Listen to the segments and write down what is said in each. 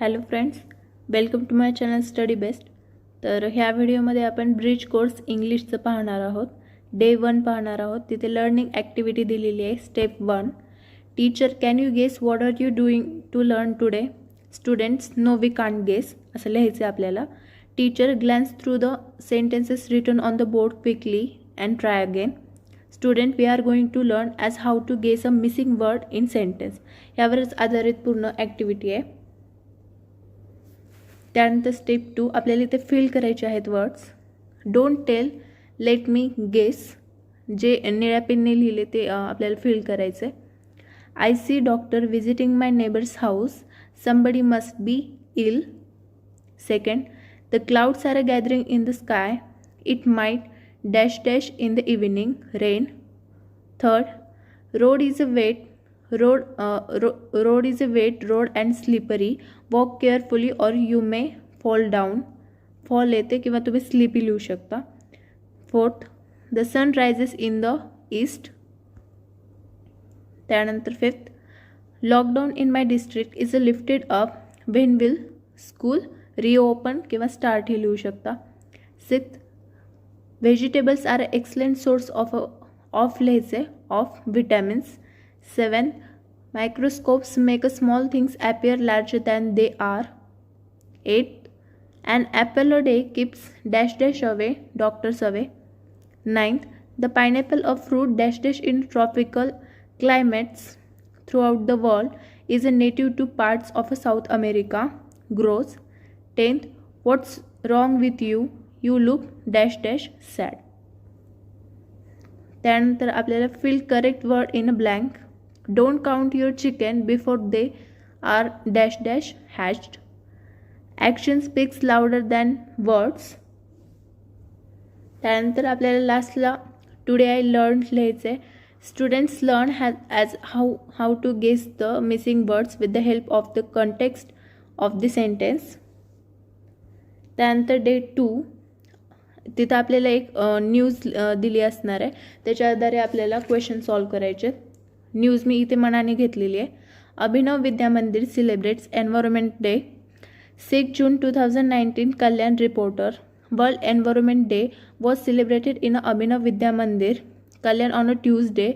Hello friends, welcome to my channel Study Best. तर ह्या व्हिडिओमध्ये आपण ब्रिज कोर्स इंग्लिशचं पाहणार आहोत. डे 1 पाहणार आहोत. तिथे लर्निंग ॲक्टिव्हिटी दिलेली आहे. Step 1, teacher can you guess what are you doing to learn today? Students, no we can't guess असं लिहायचं आपल्याला. Teacher, glance through the sentences written on the board quickly and try again. Student, we are going to learn as how to guess a missing word in sentence. यावरच आधारित पूर्ण activity आहे. त्यानंतर step 2, आपल्याला इथे फिल करायचे आहेत words. Don't tell, let me guess, जे निळ्या पेनने लिहिले ते आपल्याला फिल करायचं आहे. I see doctor visiting my neighbour's house, somebody must be ill. Second, the clouds are gathering in the sky, it might dash dash in the evening, rain. Third, road is a wet road is a wet road and slippery, walk carefully or you may fall down. fall येते किंवा तुम्ही sleepy लिहू शकता. Fourth, the sun rises in the east. त्यानंतर fifth, lockdown in my district is lifted up, when will school reopen किंवा start ही लिहू शकता. Sixth, vegetables are an excellent source of लिहायचे of vitamins. 7, microscopes make small things appear larger than they are. 8, an apple a day keeps dash dash away doctors away. 9th, the pineapple, a fruit dash dash in tropical climates throughout the world, is a native to parts of South America, grows. 10th, what's wrong with you? You look dash dash sad. त्यानंतर आपल्याला fill correct word in a blank. Don't count your chicken before they are dash dash hatched. Action speaks louder than words. त्यानंतर आपल्याला लास्टला today I learn लिहायचे. Students learn as how to guess the missing words with the help of the context of the sentence. त्यानंतर day 2, तिथं आपल्याला एक news दिली असणार आहे. त्याच्या आधारे आपल्याला क्वेश्चन सॉल्व करायचे. न्यूज मी इथे मनाने घेतलेली आहे. Abhinav Vidya Mandir celebrates environment day. 6 June 2019, Kalyan reporter. World environment day was celebrated in Abhinav Vidya Mandir, Kalyan on a Tuesday.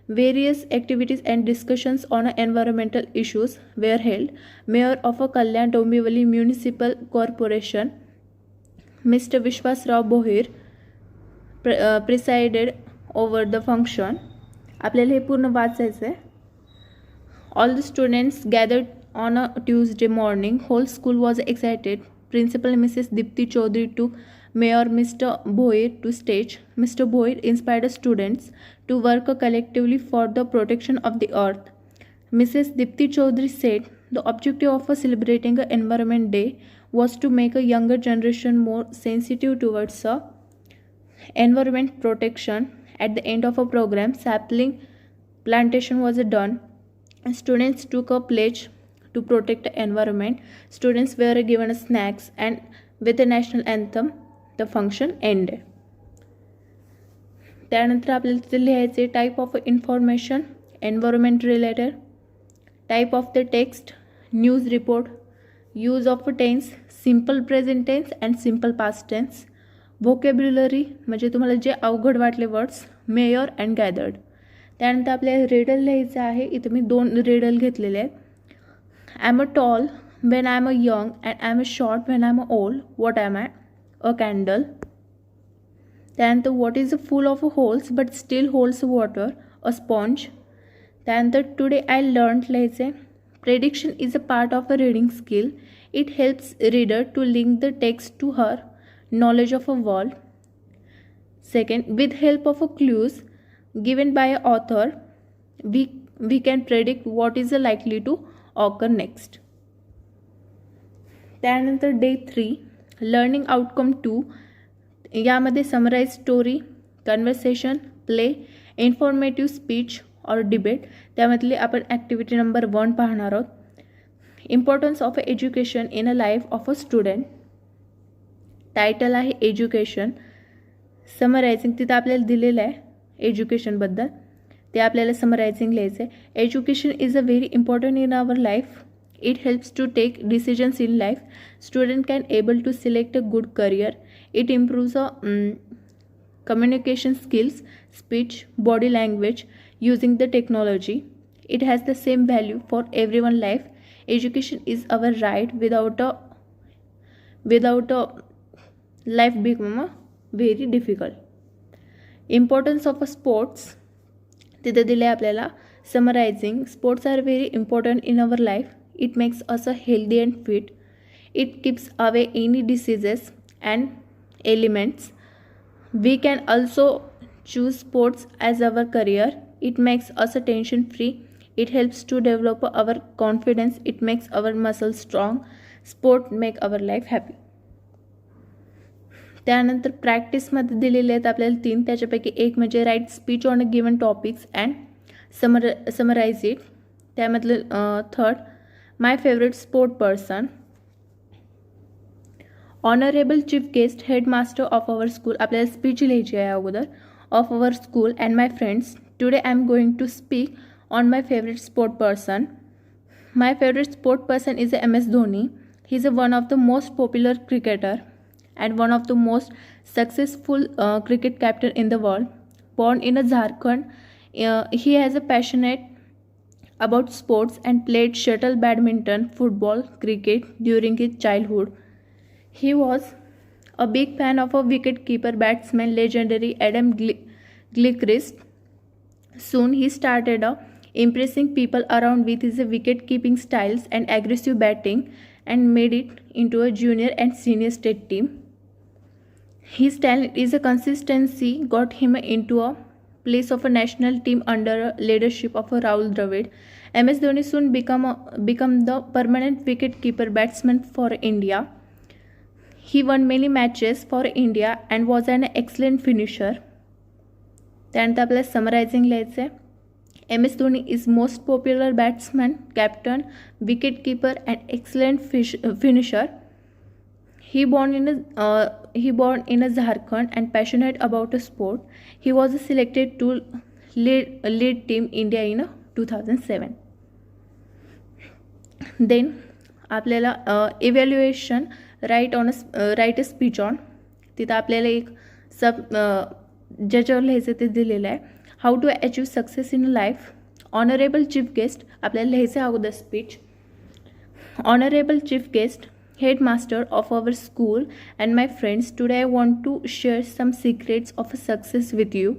Various activities and discussions on environmental issues were held. Mayor of Kalyan Dombivli Municipal Corporation, Mr. Vishwas Rao Bohir, presided over the function. आपल्याला हे पूर्ण वाचायचं आहे. All the students gathered on a Tuesday morning. Whole school was excited. Principal Mrs Deepti Chaudhary to Mayor Mr. Boyer to stage. Mr. Boyer inspired students to work collectively for the protection of the earth. Mrs. Dipti Chaudhary said the objective of celebrating the Environment Day was to make a younger generation more sensitive towards environment protection. At the end of a program, sapling plantation was done. Students took a pledge to protect the environment. Students were given snacks and with the national anthem, the function ended. त्यानंतर आपल्याला तिथे लिहायचे type of information, environment related. Type of the text, news report. Use of tense, simple present tense and simple past tense. Vocabulary म्हणजे तुम्हाला जे अवघड वाटले words, mayor and gathered. त्यानंतर आपल्याला रिडल लिहायचं आहे. इथं मी 2 रिडल घेतलेले आहेत. I am a tall when I am a young and I am a short when I am old. What am I? A candle. त्यानंतर what is full of holes but still holds water? A sponge. त्यानंतर today I learned लिहायचे. Prediction is a part of a reading skill. It helps reader to link the text to her knowledge of a world. Second, with help of clues given by an author, we can predict what is likely to occur next. त्यानंतर day 3, learning outcome 2. यामध्ये summarize story, conversation, play, informative speech और debate. त्यामधली आपण activity number 1 पाहणार आहोत. Importance of education in a life of a student. Title आहे education. Summarizing तिथं आपल्याला दिलेलं आहे एज्युकेशनबद्दल, ते आपल्याला समरायझिंग लिहायचं आहे. Education is a very important in our life. It helps to take decisions in life. Student can able to select a good career. It improves communication skills, speech, body language using the technology. It has the same value for everyone life. Education is our right. Without a life become very difficult. Importance of a sports तिथे दिले आपल्याला. Summarising, sports are very important in our life. It makes us a healthy and fit. It keeps away any diseases and elements. We can also choose sports as our career. It makes us tension free. It helps to develop our confidence. It makes our muscles strong. Sport make our life happy. त्यानंतर प्रॅक्टिसमध्ये दिलेले आहेत आपल्याला 3. त्याच्यापैकी एक म्हणजे write speech on a given topics and summarise it. त्यामधलं third, my favourite sport person. Honourable chief guest headmaster of our school. आपल्याला speech लिहायची आहे अगोदर. Of our school and my friends. Today I am going to speak on my favourite sport person. My favourite sport person is MS Dhoni. He is one of the most popular cricketer and one of the most successful cricket captain in the world. Born in Jharkhand, he has a passionate about sports and played shuttle, badminton, football, cricket during his childhood. He was a big fan of a wicket-keeper batsman legendary Adam Gilchrist. Soon he started impressing people around with his wicket-keeping styles and aggressive batting and made it into a junior and senior state team. His talent is a consistency got him into a place of a national team under leadership of Rahul Dravid. MS Dhoni soon become the permanent wicket-keeper batsman for India. He won many matches for India and was an excellent finisher. त्यानंतर आपल्याला summarizing लिहायचं आहे. MS Dhoni is most popular batsman, captain, wicket-keeper and excellent finisher. He born in a Jharkhand and passionate about a sport. He was selected to lead team India in 2007. Then आपल्याला evaluation write a speech on. तिथं आपल्याला एक ज्याच्यावर लिहायचं ते दिलेलं आहे. How to achieve success in life. Honourable chief guest आपल्याला लिहायचं आहे अगोदर speech. Honourable chief guest, headmaster of our school and my friends, today I want to share some secrets of success with you.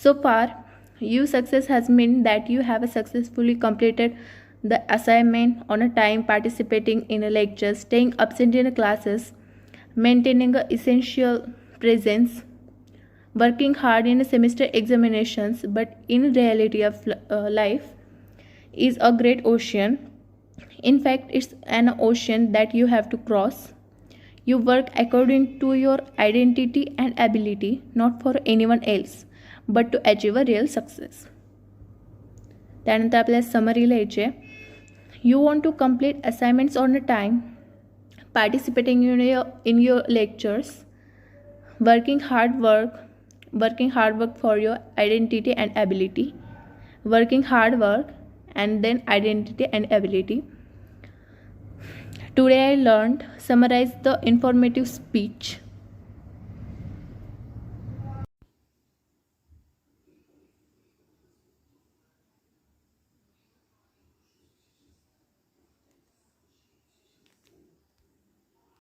So far, your success has meant that you have successfully completed the assignment on a time, participating in a lecture, staying absent in classes, maintaining a essential presence, working hard in semester examinations. But in reality of life is a great ocean. In fact, it's an ocean that you have to cross. You work according to your identity and ability, not for anyone else, but to achieve a real success. त्यानंतर आपल्याला summary लिहायची आहे. You want to complete assignments on a time, participating in your lectures, working hard work for your identity and ability, working hard work and then identity and ability. Today I learned summarize the informative speech.